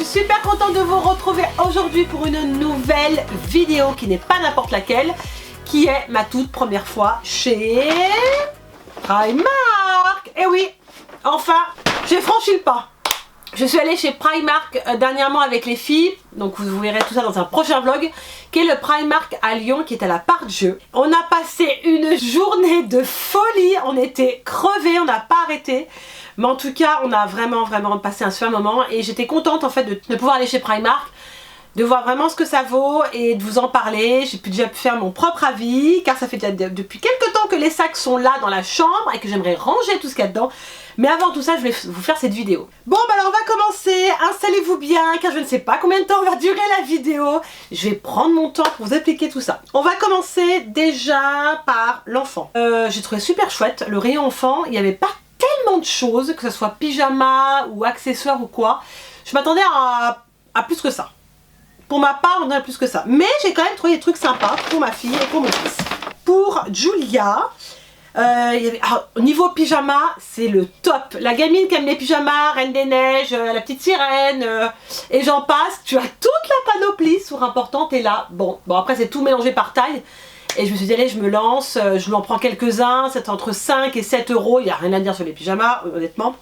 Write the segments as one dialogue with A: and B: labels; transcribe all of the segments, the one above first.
A: suis super contente de vous retrouver aujourd'hui pour une nouvelle vidéo qui n'est pas n'importe laquelle, qui est ma toute première fois chez Primark. Et oui, enfin, j'ai franchi le pas. Je suis allée chez Primark dernièrement avec les filles, donc vous verrez tout ça dans un prochain vlog, qui est le Primark à Lyon, qui est à la Part-Dieu. On a passé une journée de folie, on était crevés, on n'a pas arrêté. Mais en tout cas, on a vraiment passé un super moment et j'étais contente en fait de pouvoir aller chez Primark, de voir vraiment ce que ça vaut et de vous en parler. J'ai déjà pu faire mon propre avis, car ça fait déjà depuis quelques temps que les sacs sont là dans la chambre et que j'aimerais ranger tout ce qu'il y a dedans. Mais avant tout ça, je vais vous faire cette vidéo. Bon, bah alors on va commencer. Installez-vous bien, car je ne sais pas combien de temps va durer la vidéo. Je vais prendre mon temps pour vous expliquer tout ça. On va commencer déjà par l'enfant. J'ai trouvé super chouette. Le rayon enfant, il n'y avait pas tellement de choses, que ce soit pyjama ou accessoires ou quoi. Je m'attendais à plus que ça. Pour ma part, on m'attendait à plus que ça. Mais j'ai quand même trouvé des trucs sympas pour ma fille et pour mon fils. Pour Julia, au niveau pyjama, c'est le top. La gamine qui aime les pyjamas, Reine des Neiges, la petite sirène, et j'en passe. Tu as toute la panoplie sur importante et là, bon après c'est tout mélangé par taille. Et je me suis dit, allez, je me lance, je m'en prends quelques-uns, c'est entre 5 et 7 euros, il n'y a rien à dire sur les pyjamas, honnêtement.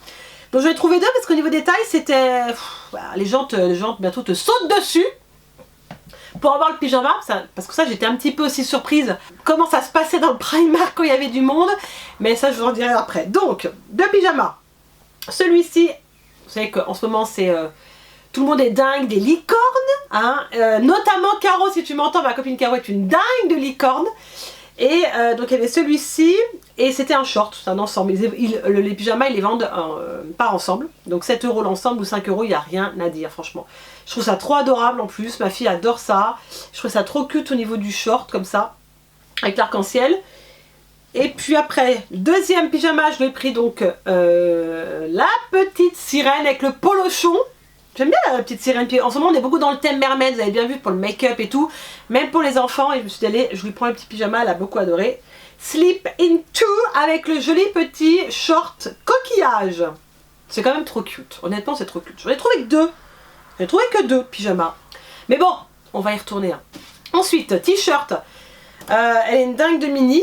A: Donc je vais trouver deux parce qu'au niveau des tailles, c'était... Les jantes bientôt te sautent dessus pour avoir le pyjama, parce que ça j'étais un petit peu aussi surprise comment ça se passait dans le Primark quand il y avait du monde, mais ça je vous en dirai après. Donc, deux pyjamas. Celui-ci, vous savez qu'en ce moment c'est... tout le monde est dingue des licornes, hein, notamment Caro, si tu m'entends, ma copine Caro est une dingue de licornes. Et donc il y avait celui-ci, et c'était un short, c'est un ensemble. Les pyjamas, ils les vendent par ensemble, donc 7 euros l'ensemble ou 5 euros, il n'y a rien à dire, franchement. Je trouve ça trop adorable en plus, ma fille adore ça. Je trouve ça trop cute au niveau du short, comme ça, avec l'arc-en-ciel. Et puis après, deuxième pyjama, je l'ai pris donc la petite sirène avec le polochon. J'aime bien la petite sirène, puis en ce moment on est beaucoup dans le thème mermaid, vous avez bien vu pour le make-up et tout, même pour les enfants, et je me suis dit allez, je lui prends un petit pyjama, elle a beaucoup adoré. Sleep in two avec le joli petit short coquillage. C'est quand même trop cute, honnêtement c'est trop cute. J'en ai trouvé que deux, j'en ai trouvé que deux pyjamas. Mais bon, on va y retourner. Ensuite, t-shirt, elle est une dingue de mini,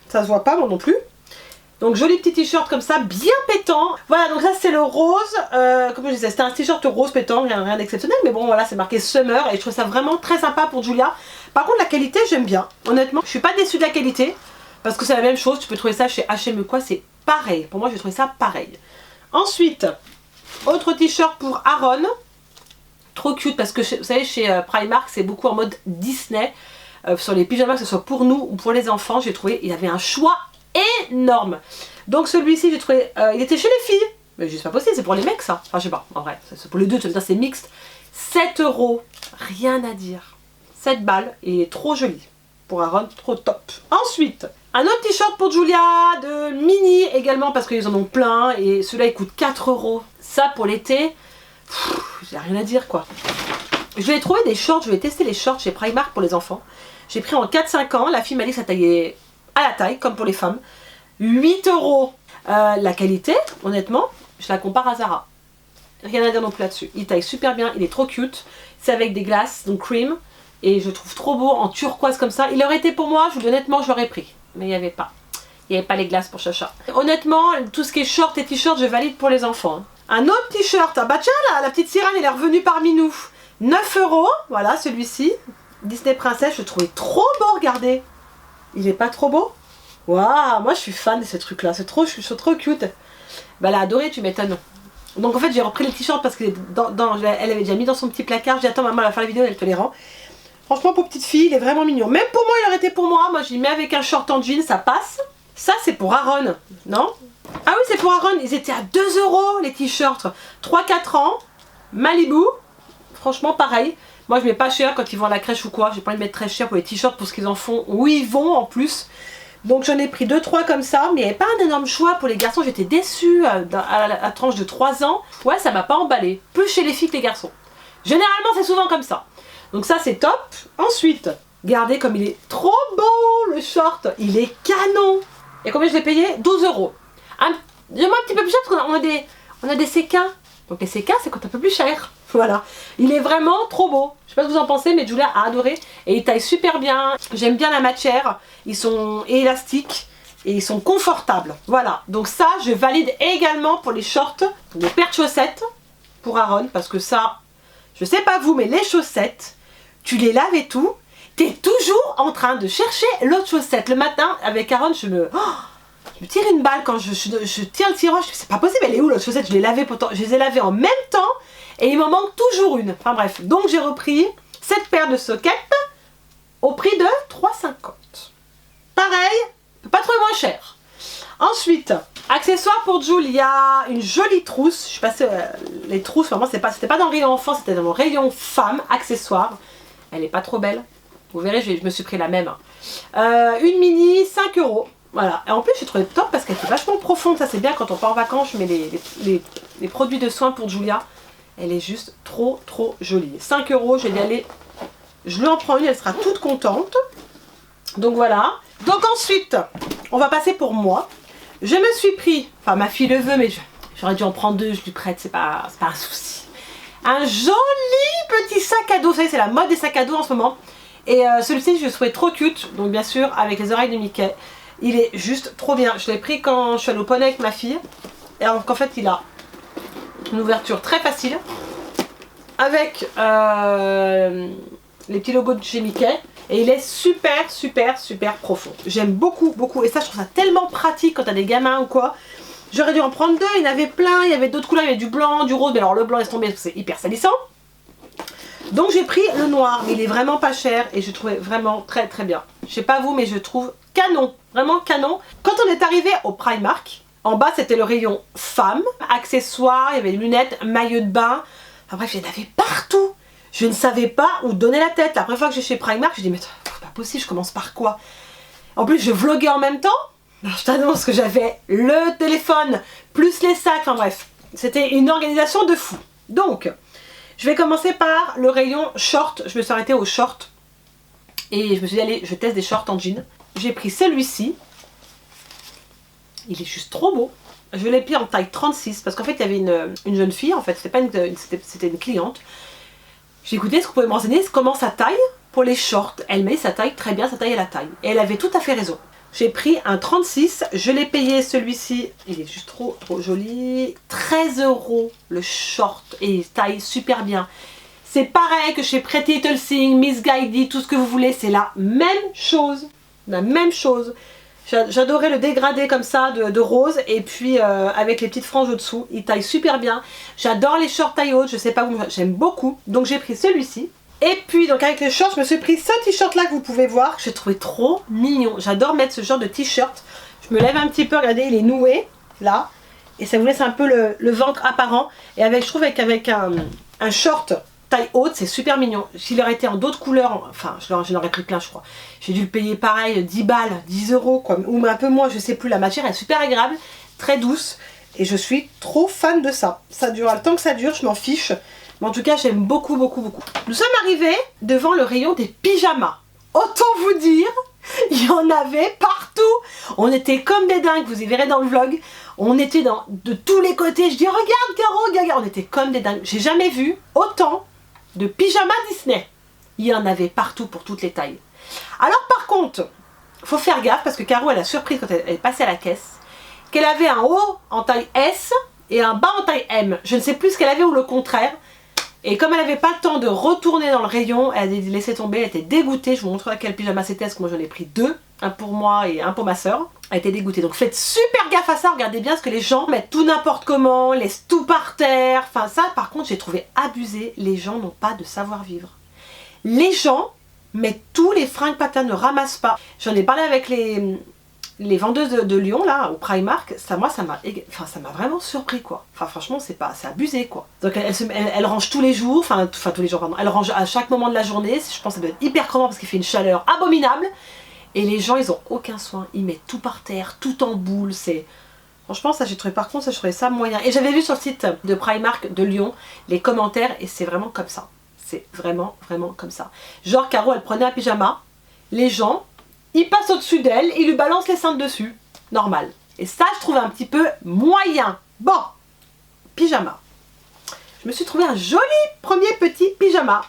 A: ça se voit pas moi non plus. Donc joli petit t-shirt comme ça, bien pétant. Voilà, donc ça c'est le rose, comme je disais, c'était un t-shirt rose pétant, rien d'exceptionnel, mais bon voilà, c'est marqué Summer et je trouve ça vraiment très sympa pour Julia. Par contre la qualité j'aime bien, honnêtement, je suis pas déçue de la qualité, parce que c'est la même chose, tu peux trouver ça chez H&M ou quoi, c'est pareil, pour moi j'ai trouvé ça pareil. Ensuite, autre t-shirt pour Aaron, trop cute, parce que vous savez chez Primark c'est beaucoup en mode Disney, sur les pyjamas, que ce soit pour nous ou pour les enfants, j'ai trouvé, il y avait un choix énorme. Donc celui-ci j'ai trouvé, il était chez les filles, mais c'est pas possible, c'est pour les mecs ça, enfin je sais pas, en vrai, c'est pour les deux, c'est mixte. 7 euros, rien à dire, 7 balles, et il est trop joli, pour Aaron, trop top. Ensuite, un autre t-shirt pour Julia, de mini également, parce qu'ils en ont plein, et celui-là il coûte 4 euros, ça pour l'été, j'ai rien à dire quoi. Je vais trouver des shorts, je vais tester les shorts chez Primark pour les enfants, j'ai pris en 4-5 ans, la fille m'a dit que ça taillait à la taille, comme pour les femmes. 8 euros. La qualité, honnêtement, je la compare à Zara. Rien à dire non plus là-dessus. Il taille super bien, il est trop cute. C'est avec des glaces, donc cream. Et je le trouve trop beau, en turquoise comme ça. Il aurait été pour moi, honnêtement, je l'aurais pris. Mais il n'y avait pas. Il n'y avait pas les glaces pour Chacha. Honnêtement, tout ce qui est short et t-shirt, je valide pour les enfants. Un autre t-shirt, ah bah tiens là, la petite sirène, elle est revenue parmi nous. 9 euros, voilà celui-ci. Disney Princess, je le trouvais trop beau, regardez. Il est pas trop beau? Waouh, moi je suis fan de ces trucs là, c'est trop cute. Bah elle a adoré, tu m'étonnes. Donc en fait j'ai repris les t-shirts parce qu'elle elle avait déjà mis dans son petit placard. J'ai dit attends maman, elle va faire la vidéo, elle te les rend. Franchement pour petite fille, il est vraiment mignon. Même pour moi il aurait été pour moi, je l'ai mis avec un short en jean, ça passe. Ça c'est pour Aaron, non? Ah oui c'est pour Aaron, ils étaient à 2 euros les t-shirts. 3-4 ans, Malibu, franchement pareil. Moi je mets pas cher quand ils vont à la crèche ou quoi, j'ai pas envie de mettre très cher pour les t-shirts pour ce qu'ils en font, où ils vont en plus. Donc j'en ai pris 2-3 comme ça, mais il n'y avait pas un énorme choix pour les garçons, j'étais déçue à la tranche de 3 ans. Ouais ça m'a pas emballé, plus chez les filles que les garçons. Généralement c'est souvent comme ça. Donc ça c'est top. Ensuite, regardez comme il est trop beau le short, il est canon. Et combien je l'ai payé? 12 euros. Dis-moi un petit peu plus cher parce qu'on a des séquins. Donc les séquins c'est quand un peu plus cher. Voilà, il est vraiment trop beau. Je sais pas ce que vous en pensez, mais Julia a adoré. Et il taille super bien. J'aime bien la matière. Ils sont élastiques et ils sont confortables. Voilà, donc ça, je valide également pour les shorts, les paires de chaussettes pour Aaron. Parce que ça, je sais pas vous, mais les chaussettes, tu les laves et tout. T'es toujours en train de chercher l'autre chaussette. Le matin, avec Aaron, je me tire une balle quand je tire le tiroir. Je me dis, c'est pas possible, elle est où l'autre chaussette? Je l'ai lavée pourtant. Je les ai lavées en même temps. Et il m'en manque toujours une. Enfin bref, donc j'ai repris cette paire de sockets au prix de 3,50. Pareil, pas trop moins cher. Ensuite, accessoires pour Jules, il y a une jolie trousse. Je suis passée, les trousses, vraiment, c'était pas dans le rayon enfant, c'était dans le rayon femme, accessoires. Elle est pas trop belle. Vous verrez, je me suis pris la même. Une mini, 5 €. Voilà, et en plus j'ai trouvé top parce qu'elle était vachement profonde. Ça c'est bien quand on part en vacances, je mets les produits de soins pour Julia. Elle est juste trop jolie. 5 €, je vais y aller. Je lui en prends une, elle sera toute contente. Donc voilà. Donc ensuite, on va passer pour moi. Je me suis pris, enfin ma fille le veut, mais j'aurais dû en prendre deux, je lui prête, c'est pas un souci. Un joli petit sac à dos. Vous savez, c'est la mode des sacs à dos en ce moment. Et celui-ci, je le trouvais trop cute. Donc bien sûr, avec les oreilles de Mickey. Il est juste trop bien. Je l'ai pris quand je suis allée au poney avec ma fille. Et donc en fait, il a une ouverture très facile avec les petits logos de chez Mickey et il est super profond. J'aime beaucoup et ça je trouve ça tellement pratique quand t'as des gamins ou quoi. J'aurais dû en prendre deux, il y en avait plein, il y avait d'autres couleurs, il y avait du blanc, du rose, mais alors le blanc laisse tomber parce que c'est hyper salissant. Donc j'ai pris le noir, mais il est vraiment pas cher et je trouvais vraiment très bien. Je sais pas vous, mais je trouve canon, vraiment canon. Quand on est arrivé au Primark, en bas c'était le rayon femmes, accessoires, il y avait des lunettes, maillots de bain, enfin bref il y en avait partout. Je ne savais pas où donner la tête. La première fois que j'ai chez Primark, je dis mais c'est pas possible, je commence par quoi? En plus je vloguais en même temps. Alors, je t'annonce que j'avais le téléphone, plus les sacs, enfin bref. C'était une organisation de fou. Donc, je vais commencer par le rayon short. Je me suis arrêtée aux shorts. Et je me suis dit, allez, je teste des shorts en jean. J'ai pris celui-ci. Il est juste trop beau. Je l'ai pris en taille 36 parce qu'en fait, il y avait une jeune fille. En fait, c'était une cliente. J'ai écouté, est-ce que vous pouvez me renseigner comment ça taille pour les shorts? Elle met sa taille très bien, sa taille à la taille. Et elle avait tout à fait raison. J'ai pris un 36, je l'ai payé celui-ci, il est juste trop joli. 13 € le short et il taille super bien. C'est pareil que chez Pretty Little Thing, Miss Guidey, tout ce que vous voulez, c'est la même chose. La même chose. J'adorais le dégradé comme ça de rose et puis avec les petites franges au-dessous, il taille super bien. J'adore les shorts taille haute, je sais pas vous, j'aime beaucoup. Donc j'ai pris celui-ci. Et puis donc avec les shorts, je me suis pris ce t-shirt là que vous pouvez voir, que j'ai trouvé trop mignon. J'adore mettre ce genre de t-shirt. Je me lève un petit peu, regardez, il est noué là. Et ça vous laisse un peu le ventre apparent. Et avec, je trouve qu'avec un short taille haute, c'est super mignon. S'il aurait été en d'autres couleurs, enfin je l'aurais pris plein je crois. J'ai dû le payer pareil, 10 balles, 10 € quoi. Ou un peu moins, je sais plus. La matière est super agréable, très douce. Et je suis trop fan de ça. Ça dure le temps que ça dure, je m'en fiche. Mais en tout cas, j'aime beaucoup. Nous sommes arrivés devant le rayon des pyjamas. Autant vous dire, il y en avait partout. On était comme des dingues, vous y verrez dans le vlog. On était de tous les côtés. Je dis, regarde Caro, regarde. On était comme des dingues. J'ai jamais vu autant de pyjamas Disney. Il y en avait partout pour toutes les tailles. Alors par contre, faut faire gaffe parce que Caro, elle a surpris quand elle est passée à la caisse qu'elle avait un haut en taille S et un bas en taille M. Je ne sais plus ce qu'elle avait ou le contraire. Et comme elle n'avait pas le temps de retourner dans le rayon, elle a laissé tomber, elle était dégoûtée. Je vous montrerai quel pyjama c'était, parce que moi j'en ai pris deux. Un pour moi et un pour ma soeur. Elle était dégoûtée. Donc faites super gaffe à ça, regardez bien parce que les gens mettent tout n'importe comment, laissent tout par terre. Enfin ça par contre j'ai trouvé abusé. Les gens n'ont pas de savoir-vivre. Les gens mettent tous les fringues patins, ne ramassent pas. J'en ai parlé avec les vendeuses de Lyon là au Primark, ça m'a vraiment surpris quoi. Enfin franchement c'est abusé quoi. Donc elle range tous les jours, enfin tous les jours pardon, elle range à chaque moment de la journée. Je pense que ça doit être hyper crevant parce qu'il fait une chaleur abominable. Et les gens ils ont aucun soin, ils mettent tout par terre, tout en boule. C'est franchement ça j'ai trouvé, par contre ça je trouvais ça moyen. Et j'avais vu sur le site de Primark de Lyon les commentaires et c'est vraiment comme ça. C'est vraiment comme ça. Genre Caro elle prenait un pyjama, les gens il passe au-dessus d'elle, il lui balance les seins dessus. Normal. Et ça, je trouve un petit peu moyen. Bon, pyjama. je me suis trouvé un joli premier petit pyjama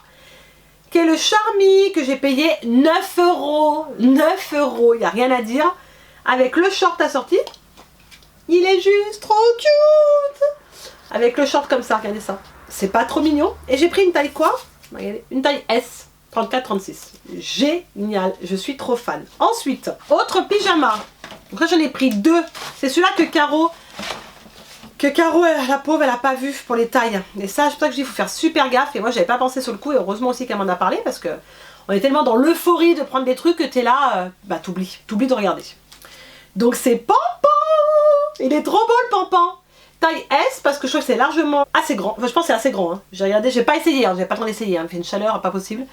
A: qui est le Charmy que j'ai payé 9 €. 9 €, il n'y a rien à dire. Avec le short assorti. Il est juste trop cute. Avec le short comme ça, regardez ça. C'est pas trop mignon. Et j'ai pris une taille quoi? Regardez, une taille S. 34-36. Génial, je suis trop fan. Ensuite, autre pyjama. Donc là j'en ai pris deux. C'est celui-là que Caro, la pauvre, elle a pas vu pour les tailles. Et ça, c'est pour ça que je dis, il faut faire super gaffe. Et moi, j'avais pas pensé sur le coup. Et heureusement aussi qu'elle m'en a parlé parce que on est tellement dans l'euphorie de prendre des trucs que t'es là, t'oublies de regarder. Donc c'est Pampan. Il est trop beau le Pampan. Taille S parce que je trouve que c'est largement assez grand. Enfin, je pense que c'est assez grand. Hein. J'ai regardé, j'ai pas essayé. Hein. J'ai pas le temps d'essayer. Hein. Il fait une chaleur pas possible.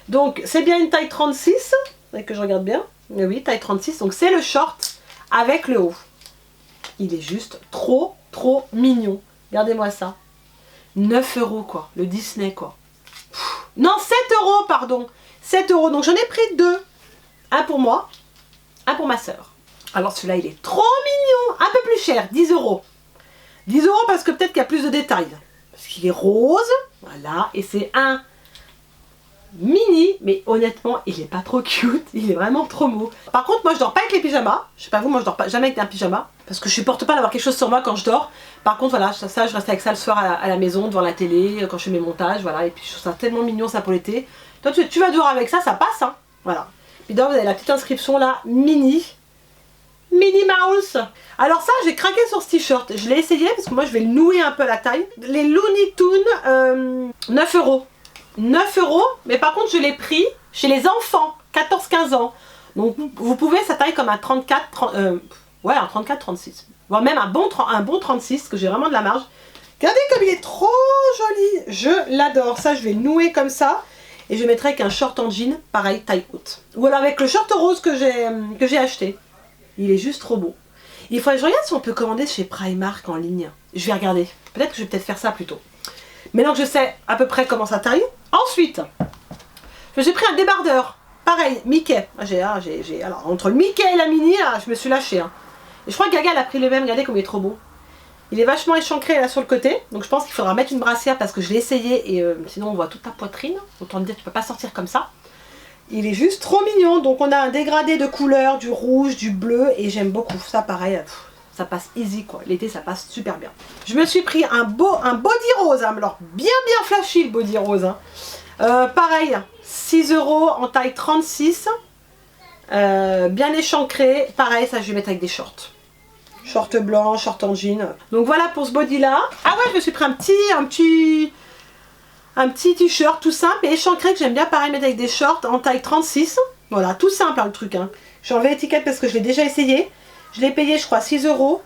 A: Donc c'est bien une taille 36. Et que je regarde bien. Mais oui, taille 36. Donc c'est le short avec le haut. Il est juste trop mignon. Regardez-moi ça. 9 € quoi. Le Disney quoi. Non, 7 € pardon. 7 €. Donc j'en ai pris deux. Un pour moi. Un pour ma soeur. Alors celui-là il est trop mignon. Un peu plus cher. 10 €. 10 € parce que peut-être qu'il y a plus de détails. Parce qu'il est rose. Voilà. Et c'est un mini. Mais honnêtement il est pas trop cute. Il est vraiment trop beau. Par contre moi je dors pas avec les pyjamas. Je sais pas vous, moi je dors pas jamais avec un pyjama. Parce que je supporte pas d'avoir quelque chose sur moi quand je dors. Par contre voilà, ça je reste avec ça le soir à la maison, devant la télé, quand je fais mes montages, voilà. Et puis je trouve ça tellement mignon ça pour l'été. Toi tu vas dehors avec ça, ça passe hein. Voilà. Puis dedans vous avez la petite inscription là, Minnie Mouse. Alors ça j'ai craqué sur ce t-shirt. Je l'ai essayé parce que moi je vais le nouer un peu à la taille. Les Looney Tunes, 9 €. 9 €, mais par contre je l'ai pris chez les enfants, 14-15 ans. Donc vous pouvez sa taille comme un 34, ouais, un 34-36. Voire même un bon 36, que j'ai vraiment de la marge. Regardez comme il est trop joli. Je l'adore. Ça, je vais le nouer comme ça. Et je mettrai avec un short en jean, pareil, taille haute. Ou alors avec le short rose que j'ai acheté. Il est juste trop beau. Il faudrait que je regarde si on peut commander chez Primark en ligne. Je vais regarder. Peut-être que je vais peut-être faire ça plutôt. Maintenant que je sais à peu près comment ça taille. Ensuite, j'ai pris un débardeur. Pareil, Mickey. Alors, entre le Mickey et la Minnie, là, je me suis lâchée. Hein. Et je crois que Gaga elle a pris le même. Regardez comme il est trop beau. Il est vachement échancré là sur le côté. Donc je pense qu'il faudra mettre une brassière parce que je l'ai essayé. Et sinon on voit toute ta poitrine. Autant te dire tu peux pas sortir comme ça. Il est juste trop mignon. Donc on a un dégradé de couleurs, du rouge, du bleu. Et j'aime beaucoup. Ça pareil, ça passe easy quoi. L'été ça passe super bien. Je me suis pris un body rose. Hein. Alors bien flashy le body rose. Hein. Pareil, 6 € en taille 36. Bien échancré. Pareil, ça je vais mettre avec des shorts. Short blanc, short en jean. Donc voilà pour ce body là. Ah ouais, je me suis pris un petit t-shirt tout simple et échancré que j'aime bien pareil mettre avec des shorts en taille 36. Voilà, tout simple hein, le truc. Hein. J'ai enlevé l'étiquette parce que je l'ai déjà essayé. Je l'ai payé je crois 6 €.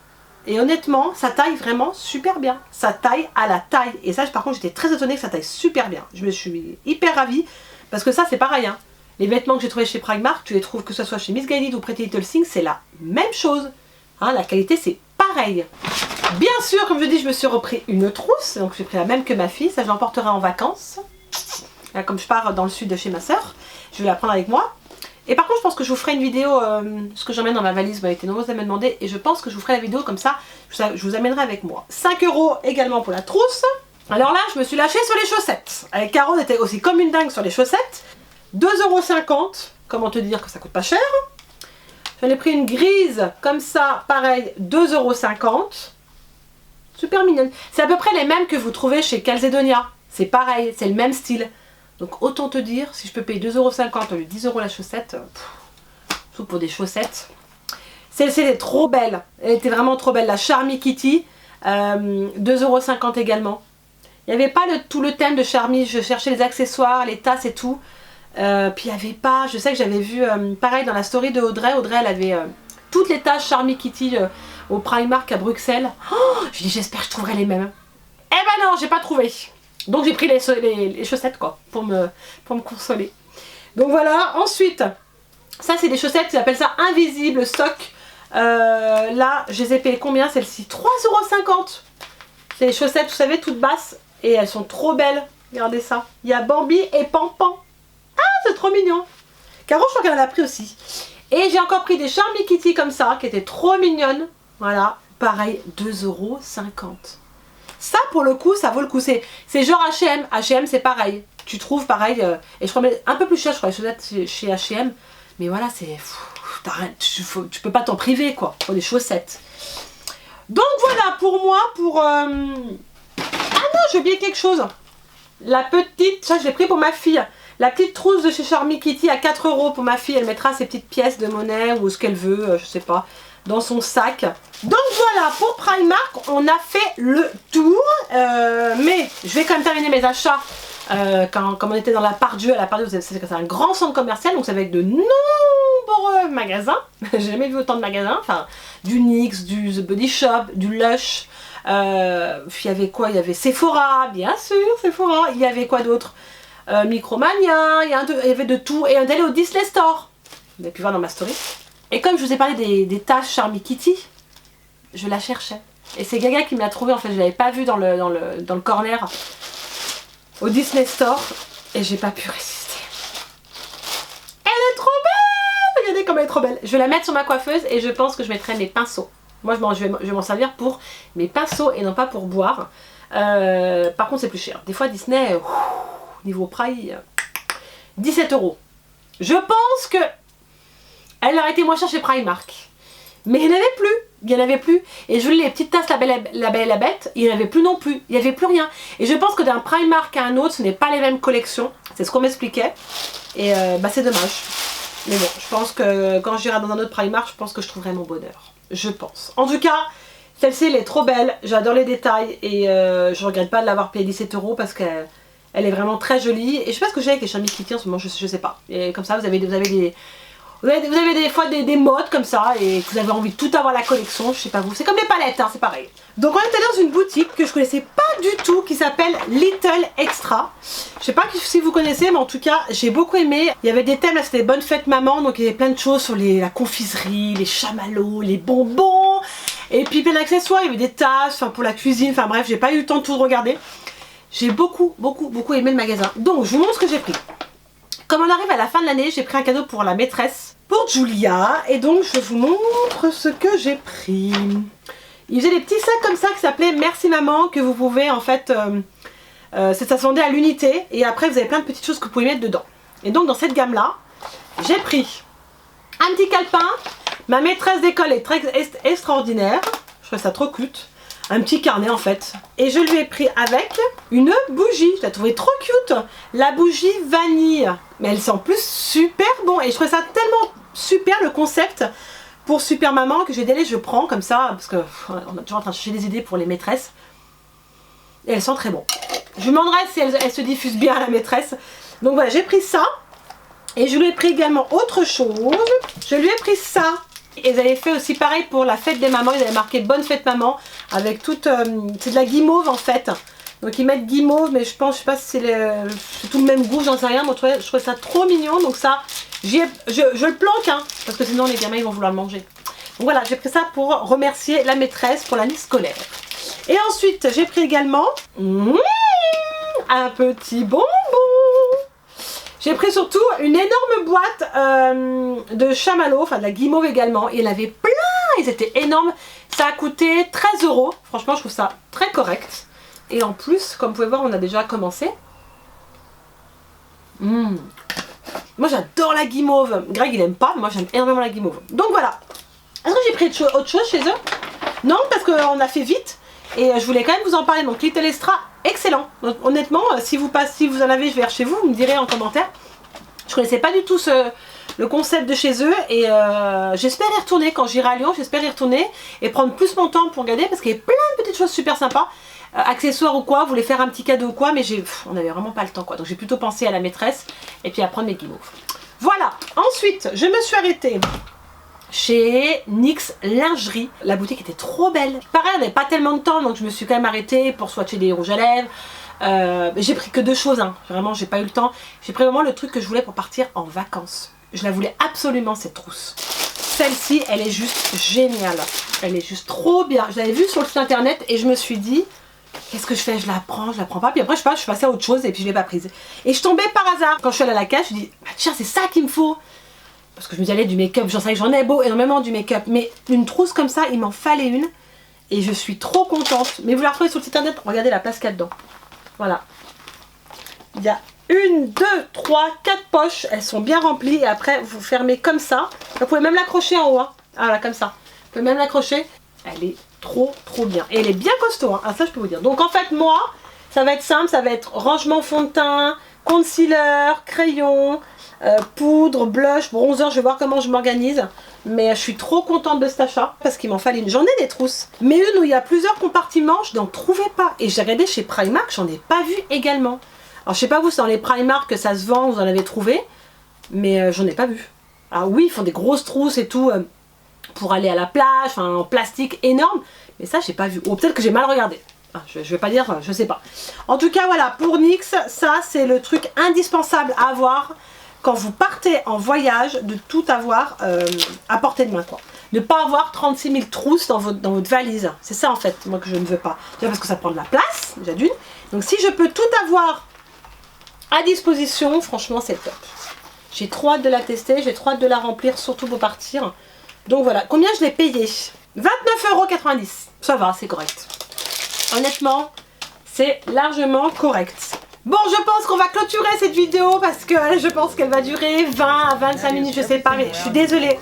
A: Et honnêtement, ça taille vraiment super bien. Ça taille à la taille. Et ça par contre j'étais très étonnée que ça taille super bien. Je me suis hyper ravie. Parce que ça c'est pareil. Hein. Les vêtements que j'ai trouvés chez Primark, tu les trouves que ce soit chez Missguided ou Pretty Little Things, c'est la même chose. Hein, la qualité c'est pareil. Bien sûr, comme je dis, je me suis repris une trousse. Donc j'ai pris la même que ma fille. Ça je l'emporterai en vacances. Là, comme je pars dans le sud de chez ma soeur, je vais la prendre avec moi. Et par contre je pense que je vous ferai une vidéo, ce que j'emmène dans ma valise. Vous avez été nombreuses à me demander. Et je pense que je vous ferai la vidéo comme ça. Je vous amènerai avec moi. 5 € également pour la trousse. Alors là je me suis lâchée sur les chaussettes. Avec Caro on était aussi comme une dingue sur les chaussettes. 2,50 €. Comment te dire que ça coûte pas cher. J'en ai pris une grise comme ça, pareil, 2,50 €. Super mignonne. C'est à peu près les mêmes que vous trouvez chez Calzedonia. C'est pareil, c'est le même style. Donc autant te dire, si je peux payer 2,50 € au lieu de 10 € la chaussette, tout pour des chaussettes. Celle-ci est trop belle. Elle était vraiment trop belle. La Charmy Kitty, 2,50 € également. Il n'y avait pas tout le thème de Charmy. Je cherchais les accessoires, les tasses et tout. Puis il n'y avait pas, je sais que j'avais vu pareil dans la story de Audrey. Audrey elle avait toutes les tasses Charmy Kitty au Primark à Bruxelles. Oh, je dis j'espère que je trouverai les mêmes. Eh ben non, j'ai pas trouvé. Donc j'ai pris les chaussettes quoi pour me consoler. Donc voilà, ensuite, ça c'est des chaussettes, ils appellent ça invisible stock. Là, je les ai payées combien celles-ci? 3,50 €. C'est des chaussettes, vous savez, toutes basses. Et elles sont trop belles. Regardez ça. Il y a Bambi et Pampan. C'est trop mignon. Caro, je crois qu'elle en a pris aussi. Et j'ai encore pris des Charmy Kitty comme ça, qui étaient trop mignonnes. Voilà, pareil, 2,50 €. Ça pour le coup ça vaut le coup, c'est genre H&M. H&M c'est pareil, tu trouves pareil, et je crois un peu plus cher je crois les chaussettes chez H&M, mais voilà c'est, tu peux pas t'en priver quoi, pour les chaussettes. Donc voilà pour moi, ah non j'ai oublié quelque chose, la petite, ça je l'ai pris pour ma fille, la petite trousse de chez Charmy Kitty à 4 € pour ma fille, elle mettra ses petites pièces de monnaie ou ce qu'elle veut, je sais pas, dans son sac. Donc voilà, pour Primark, on a fait le tour, mais je vais quand même terminer mes achats. Comme on était dans la Part-Dieu, la Part-Dieu c'est un grand centre commercial, donc c'est avec de nombreux magasins. J'ai jamais vu autant de magasins, enfin du NYX, du The Body Shop, du Lush, il y avait quoi? Il y avait Sephora, bien sûr, Sephora, il y avait quoi d'autre? Micromania, il y avait de tout, et on allait au Disney Store, vous avez pu voir dans ma story. Et comme je vous ai parlé des taches Charmy Kitty, je la cherchais. Et c'est Gaga qui me l'a trouvé, en fait, je l'avais pas vue dans le corner au Disney Store, et j'ai pas pu résister. Elle est trop belle! Regardez comme elle est trop belle. Je vais la mettre sur ma coiffeuse et je pense que je mettrai mes pinceaux. Moi je vais m'en servir pour mes pinceaux et non pas pour boire. Par contre c'est plus cher. Des fois Disney, niveau prix, 17 €. Je pense que elle aurait été moins chère chez Primark. Mais il n'y en avait plus. Il n'y en avait plus. Et je voulais les petites tasses la Belle et la Bête. Il n'y en avait plus non plus. Il n'y avait plus rien. Et je pense que d'un Primark à un autre, ce n'est pas les mêmes collections. C'est ce qu'on m'expliquait. Et c'est dommage. Mais bon, je pense que quand j'irai dans un autre Primark, je pense que je trouverai mon bonheur. Je pense. En tout cas, celle-ci, elle est trop belle. J'adore les détails. Et je regrette pas de l'avoir payé 17 € parce qu'elle est vraiment très jolie. Et je sais pas ce que j'ai avec les Charmy Kitty en ce moment. Je sais pas. Et comme ça, vous avez des fois des modes comme ça et que vous avez envie de tout avoir la collection, je sais pas vous, c'est comme les palettes, hein, c'est pareil. Donc on était dans une boutique que je connaissais pas du tout qui s'appelle Little Extra. Je sais pas si vous connaissez mais en tout cas j'ai beaucoup aimé. Il y avait des thèmes, là c'était Bonne Fête Maman, donc il y avait plein de choses sur la confiserie, les chamallows, les bonbons et puis plein d'accessoires, il y avait des tasses, enfin pour la cuisine, enfin bref j'ai pas eu le temps de tout regarder. J'ai beaucoup aimé le magasin. Donc je vous montre ce que j'ai pris. Comme on arrive à la fin de l'année, j'ai pris un cadeau pour la maîtresse, pour Julia, et donc je vous montre ce que j'ai pris. Il faisait des petits sacs comme ça qui s'appelaient Merci Maman, que vous pouvez en fait, ça se vendait à l'unité, et après vous avez plein de petites choses que vous pouvez mettre dedans. Et donc dans cette gamme là, j'ai pris un petit calepin, ma maîtresse d'école est très extraordinaire, je trouve ça trop cute. Un petit carnet en fait, et je lui ai pris avec une bougie, je l'ai trouvée trop cute, la bougie vanille, mais elle sent plus super bon et je trouvais ça tellement super le concept pour Super Maman que j'ai dit allez je prends comme ça parce que on est toujours en train de chercher des idées pour les maîtresses et elle sent très bon. Je me demanderai si elle se diffuse bien à la maîtresse. Donc voilà, j'ai pris ça et je lui ai pris également autre chose, je lui ai pris ça. Et ils avaient fait aussi pareil pour la fête des mamans, ils avaient marqué Bonne Fête Maman avec toute, c'est de la guimauve en fait. Donc ils mettent guimauve mais je sais pas si c'est tout le même goût, j'en sais rien, mais je trouvais ça trop mignon. Donc ça, je le planque hein, parce que sinon les gamins ils vont vouloir le manger. Donc voilà, j'ai pris ça pour remercier la maîtresse pour l'année scolaire. Et ensuite j'ai pris également un petit bonbon. J'ai pris surtout une énorme boîte de chamallows, enfin de la guimauve également. Il y en avait plein, ils étaient énormes. Ça a coûté 13 €. Franchement, je trouve ça très correct. Et en plus, comme vous pouvez voir, on a déjà commencé. Moi, j'adore la guimauve. Greg, il aime pas, mais moi, j'aime énormément la guimauve. Donc voilà. Est-ce que j'ai pris autre chose chez eux? Non, parce qu'on a fait vite. Et je voulais quand même vous en parler. Donc Little Extra, excellent. Donc, honnêtement, si vous en avez vers chez vous, vous me direz en commentaire. Je connaissais pas du tout le concept de chez eux. Et j'espère y retourner quand j'irai à Lyon. J'espère y retourner et prendre plus mon temps pour regarder. Parce qu'il y a plein de petites choses super sympas. Accessoires ou quoi, vous voulez faire un petit cadeau ou quoi. Mais on n'avait vraiment pas le temps quoi. Donc j'ai plutôt pensé à la maîtresse. Et puis à prendre mes guimauves. Voilà. Ensuite, je me suis arrêtée chez NYX Lingerie. La boutique était trop belle. Pareil, on n'avait pas tellement de temps, donc je me suis quand même arrêtée pour swatcher des rouges à lèvres. J'ai pris que 2 choses, hein. Vraiment, j'ai pas eu le temps. J'ai pris vraiment le truc que je voulais pour partir en vacances. Je la voulais absolument, cette trousse. Celle-ci, elle est juste géniale. Elle est juste trop bien. Je l'avais vue sur le site internet et je me suis dit, qu'est-ce que je fais? Je la prends pas. Puis après, je sais pas, je suis passée à autre chose et puis je l'ai pas prise. Et je tombais par hasard. Quand je suis allée à la caisse, je me dis, bah, tiens, c'est ça qu'il me faut. Parce que je me disais, allez, du make-up, j'en savais que j'en ai énormément du make-up. Mais une trousse comme ça, il m'en fallait une. et je suis trop contente. Mais vous la retrouvez sur le site internet, regardez la place qu'il y a dedans. Voilà. Il y a 1, 2, 3, 4 poches, elles sont bien remplies et après vous fermez comme ça. Vous pouvez même l'accrocher en haut, hein. Ah là, comme ça. Vous pouvez même l'accrocher. Elle est trop bien. Et elle est bien costaud, hein. Ah, ça je peux vous dire. Donc en fait moi, ça va être simple, ça va être rangement fond de teint, concealer, crayon, poudre, blush, bronzer, je vais voir comment je m'organise. Mais je suis trop contente de cet achat parce qu'il m'en fallait une. J'en ai des trousses. Mais une où il y a plusieurs compartiments, je n'en trouvais pas. Et j'ai regardé chez Primark, j'en ai pas vu également. Alors je sais pas vous, c'est dans les Primark que ça se vend, vous en avez trouvé. Mais j'en ai pas vu. Alors oui, ils font des grosses trousses et tout pour aller à la plage, enfin en plastique énorme. Mais ça j'ai pas vu. Ou peut-être que j'ai mal regardé. Ah, je vais pas dire, je sais pas. En tout cas voilà, pour NYX, ça c'est le truc indispensable à avoir. Quand vous partez en voyage, de tout avoir à portée de main, quoi. Ne pas avoir 36 000 trousses dans votre valise. C'est ça en fait, moi que je ne veux pas. Déjà parce que ça prend de la place, déjà d'une. Donc si je peux tout avoir à disposition, franchement c'est top. J'ai trop hâte de la tester, j'ai trop hâte de la remplir, surtout pour partir. Donc voilà, combien je l'ai payé? 29,90 €. Ça va, c'est correct. Honnêtement, c'est largement correct. Bon, je pense qu'on va clôturer cette vidéo parce que je pense qu'elle va durer 20 à 25 minutes, je sais pas, mais je suis désolée.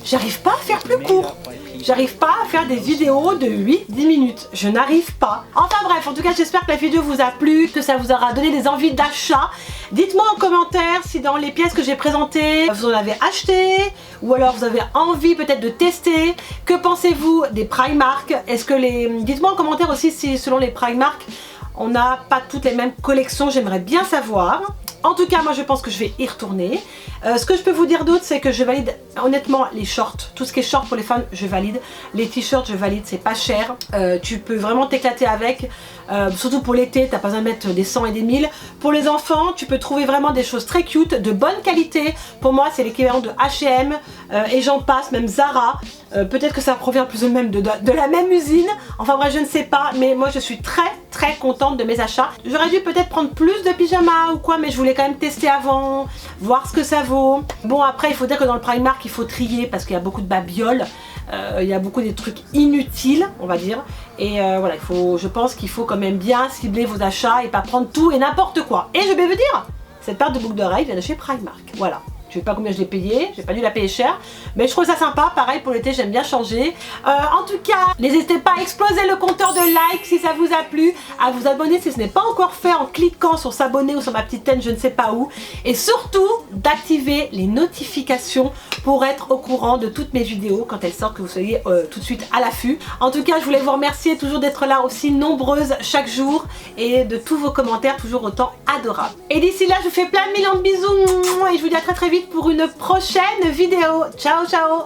A: J'arrive pas à faire plus court. J'arrive pas à faire des vidéos de 8-10 minutes. Je n'arrive pas. Enfin bref, en tout cas, j'espère que la vidéo vous a plu, que ça vous aura donné des envies d'achat. Dites-moi en commentaire si dans les pièces que j'ai présentées, vous en avez acheté ou alors vous avez envie peut-être de tester. Que pensez-vous des Primark? Est-ce que dites-moi en commentaire aussi si selon les Primark, on n'a pas toutes les mêmes collections, j'aimerais bien savoir. En tout cas, moi je pense que je vais y retourner. Ce que je peux vous dire d'autre, c'est que je valide honnêtement les shorts. Tout ce qui est short pour les femmes, je valide. Les t-shirts, je valide, c'est pas cher. Tu peux vraiment t'éclater avec. Surtout pour l'été, t'as pas besoin de mettre des 100 et des 1000. Pour les enfants, tu peux trouver vraiment des choses très cute, de bonne qualité. Pour moi, c'est l'équivalent de H&M et j'en passe, même Zara. Peut-être que ça provient plus ou moins de la même usine. Enfin bref, je ne sais pas. Mais moi, je suis très contente de mes achats. J'aurais dû peut-être prendre plus de pyjamas ou quoi, mais je voulais quand même tester avant, voir ce que ça vaut. Bon, après, il faut dire que dans le Primark, il faut trier parce qu'il y a beaucoup de babioles. Il y a beaucoup de trucs inutiles, on va dire. Et voilà, je pense qu'il faut quand même bien cibler vos achats et pas prendre tout et n'importe quoi. Et je vais vous dire, cette paire de boucles d'oreilles vient de chez Primark. Voilà. Je ne sais pas combien je l'ai payé, j'ai pas dû la payer cher, mais je trouve ça sympa, pareil pour l'été, j'aime bien changer. En tout cas, n'hésitez pas à exploser le compteur de likes si ça vous a plu, à vous abonner si ce n'est pas encore fait en cliquant sur s'abonner ou sur ma petite tête, je ne sais pas où, et surtout d'activer les notifications pour être au courant de toutes mes vidéos quand elles sortent, que vous soyez tout de suite à l'affût. En tout cas, je voulais vous remercier toujours d'être là aussi nombreuses chaque jour et de tous vos commentaires toujours autant adorables. Et d'ici là, je vous fais plein de millions de bisous et je vous dis à très vite pour une prochaine vidéo. Ciao ciao.